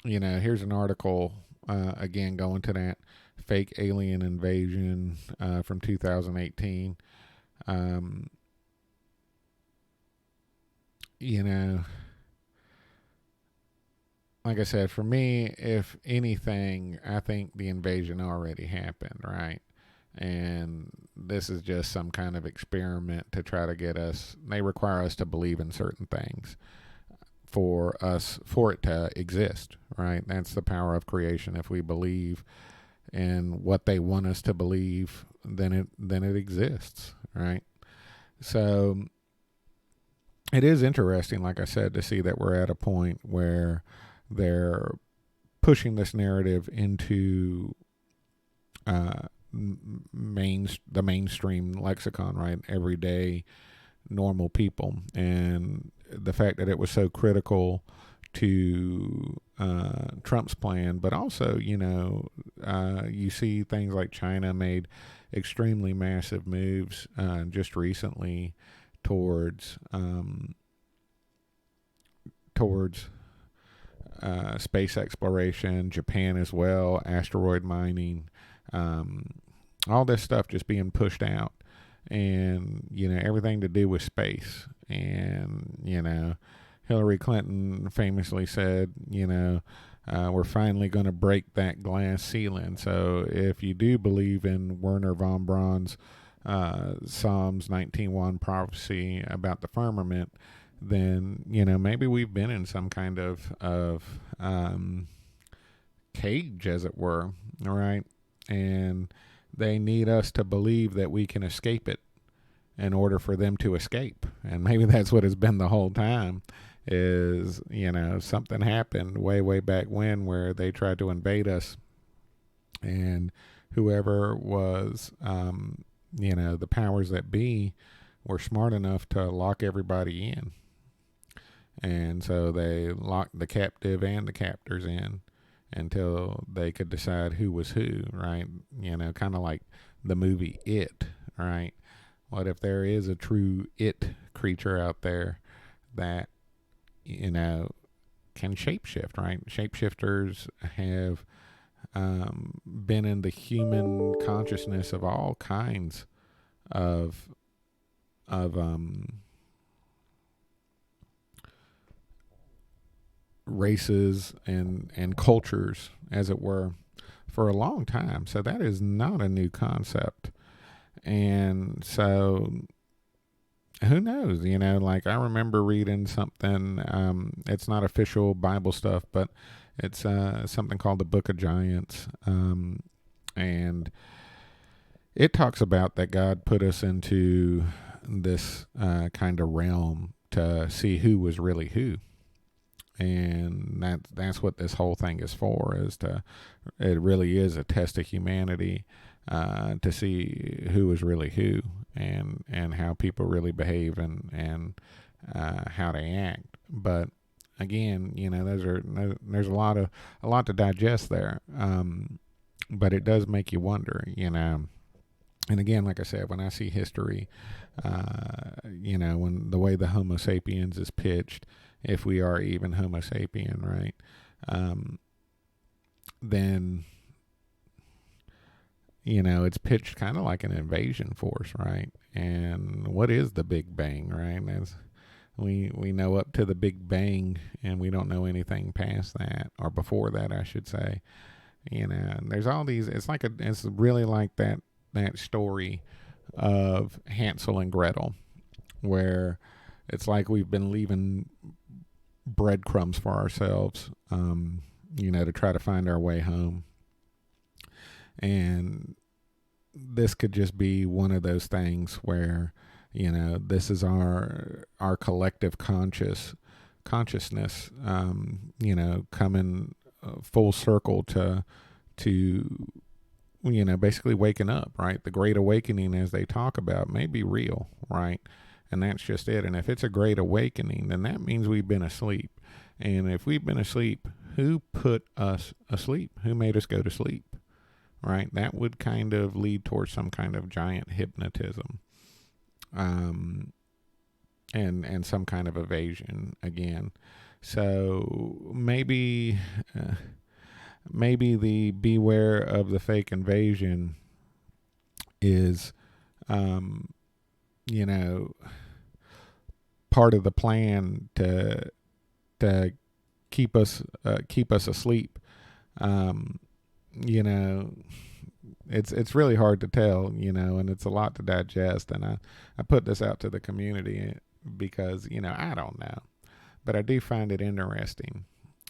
Here's an article, again, going to that fake alien invasion from 2018. Um, you know, like I said, for me, if anything, I think the invasion already happened, right? And this is just some kind of experiment to try to get us, they require us to believe in certain things for it to exist, right? That's the power of creation. If we believe in what they want us to believe, then it exists, right? So it is interesting, like I said, to see that we're at a point where they're pushing this narrative into the mainstream lexicon, right? Everyday normal people, and the fact that it was so critical to Trump's plan, but also, you see things like China made extremely massive moves just recently towards towards space exploration. Japan as well, asteroid mining, um, all this stuff just being pushed out, and everything to do with space. And Hillary Clinton famously said, we're finally going to break that glass ceiling. So if you do believe in Werner von Braun's Psalms 19:1 prophecy about the firmament, then maybe we've been in some kind of cage, as it were. All right, and they need us to believe that we can escape it in order for them to escape. And maybe that's what it's been the whole time, is something happened way back when where they tried to invade us, and whoever was the powers that be were smart enough to lock everybody in. And so they locked the captive and the captors in until they could decide who was who, right? Kind of like the movie It, right? What if there is a true it creature out there that, can shapeshift, right? Shapeshifters have been in the human consciousness of all kinds of of races and cultures, as it were, for a long time. So that is not a new concept. And so who knows? Like I remember reading something. It's not official Bible stuff, but it's something called the Book of Giants, and it talks about that God put us into this kind of realm to see who was really who. And that's what this whole thing is for, is to, it really is a test of humanity, to see who is really who, and how people really behave, and how they act. But again, there's a lot to digest there. But it does make you wonder, And again, like I said, when I see history, when the way the Homo sapiens is pitched, if we are even Homo sapien, right? Then it's pitched kind of like an invasion force, right? And what is the Big Bang, right? As we know up to the Big Bang, and we don't know anything past that, or before that, I should say. And there's all these. It's really like that story of Hansel and Gretel, where it's like we've been leaving breadcrumbs for ourselves, to try to find our way home. And this could just be one of those things where, this is our collective consciousness, coming full circle to basically waking up, right? The Great Awakening, as they talk about, may be real, right? And that's just it. And if it's a great awakening, then that means we've been asleep. And if we've been asleep, who put us asleep? Who made us go to sleep, right? That would kind of lead towards some kind of giant hypnotism, and some kind of evasion again. So maybe the beware of the fake invasion is, um, you know, part of the plan to keep us asleep. Um, you know, it's really hard to tell, and it's a lot to digest. And I put this out to the community because, I don't know, but I do find it interesting.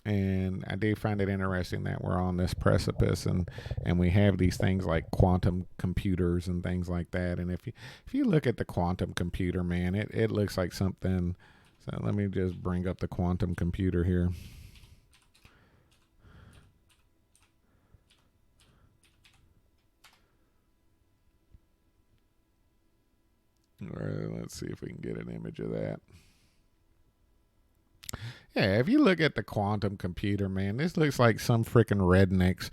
And I do find it interesting that we're on this precipice, and we have these things like quantum computers and things like that. And if you look at the quantum computer, man, it looks like something. So let me just bring up the quantum computer here. Or let's see if we can get an image of that. Yeah, if you look at the quantum computer, man, this looks like some freaking rednecks,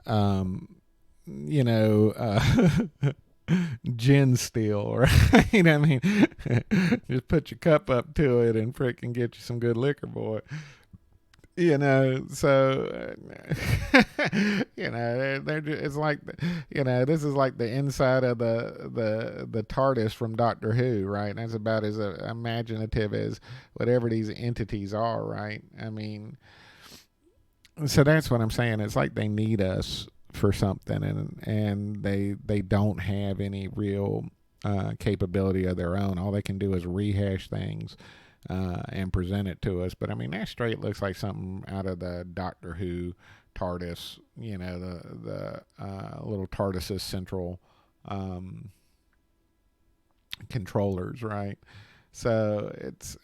um, you know, uh, gin still, right? I mean, just put your cup up to it and freaking get you some good liquor, boy. So it's like, this is like the inside of the TARDIS from Doctor Who, right? And that's about as imaginative as whatever these entities are, right? I mean, so that's what I'm saying. It's like they need us for something, and they don't have any real capability of their own. All they can do is rehash things and present it to us. But I mean, that straight looks like something out of the Doctor Who TARDIS. The little TARDIS's central controllers, right? So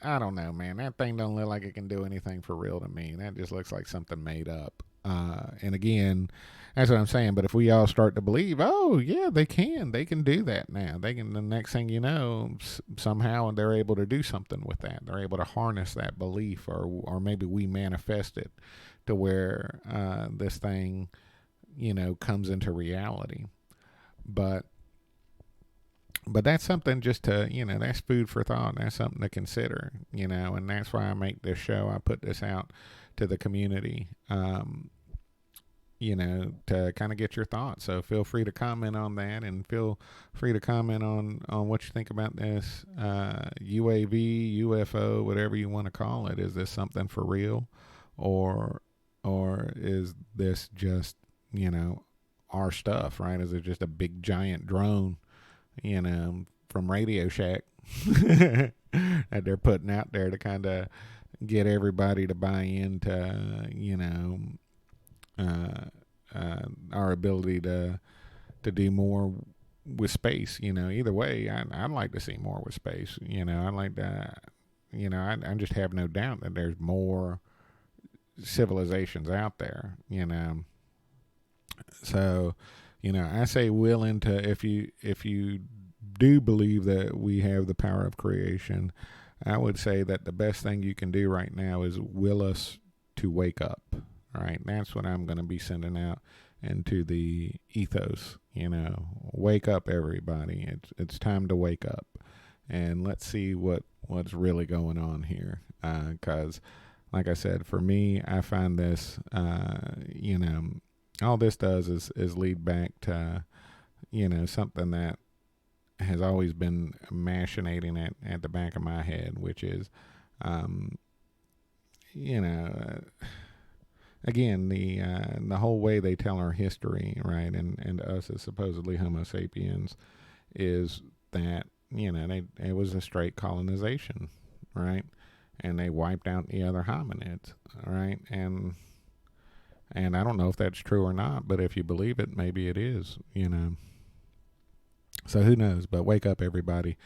I don't know, man. That thing don't look like it can do anything for real to me. That just looks like something made up. And again, that's what I'm saying. But if we all start to believe, oh yeah, they can do that now. They can. The next thing you know, somehow they're able to do something with that. They're able to harness that belief, or maybe we manifest it to where this thing, comes into reality. But that's something just to, that's food for thought. That's something to consider, and that's why I make this show. I put this out to the community, to kind of get your thoughts. So feel free to comment on that, and feel free to comment on what you think about this UAV, UFO, whatever you want to call it. Is this something for real, or is this just, our stuff, right? Is it just a big giant drone, from Radio Shack that they're putting out there to kind of get everybody to buy into, our ability to do more with space. Either way, I'd like to see more with space. I'd like to, I just have no doubt that there's more civilizations out there. So, I say willing to, if you do believe that we have the power of creation, I would say that the best thing you can do right now is will us to wake up. All right, that's what I'm going to be sending out into the ethos. Wake up, everybody. It's time to wake up, and let's see what's really going on here. Because, like I said, for me, I find this, all this does is lead back to, something that has always been machinating at the back of my head, which is, again, the whole way they tell our history, right, and us as supposedly Homo sapiens, is that, it was a straight colonization, right, and they wiped out the other hominids, right, and I don't know if that's true or not, but if you believe it, maybe it is, So who knows? But wake up, everybody.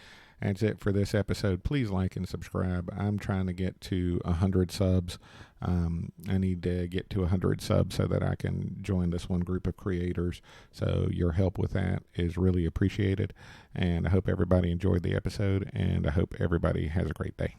That's it for this episode. Please like and subscribe. I'm trying to get to 100 subs. I need to get to 100 subs so that I can join this one group of creators. So your help with that is really appreciated. And I hope everybody enjoyed the episode, and I hope everybody has a great day.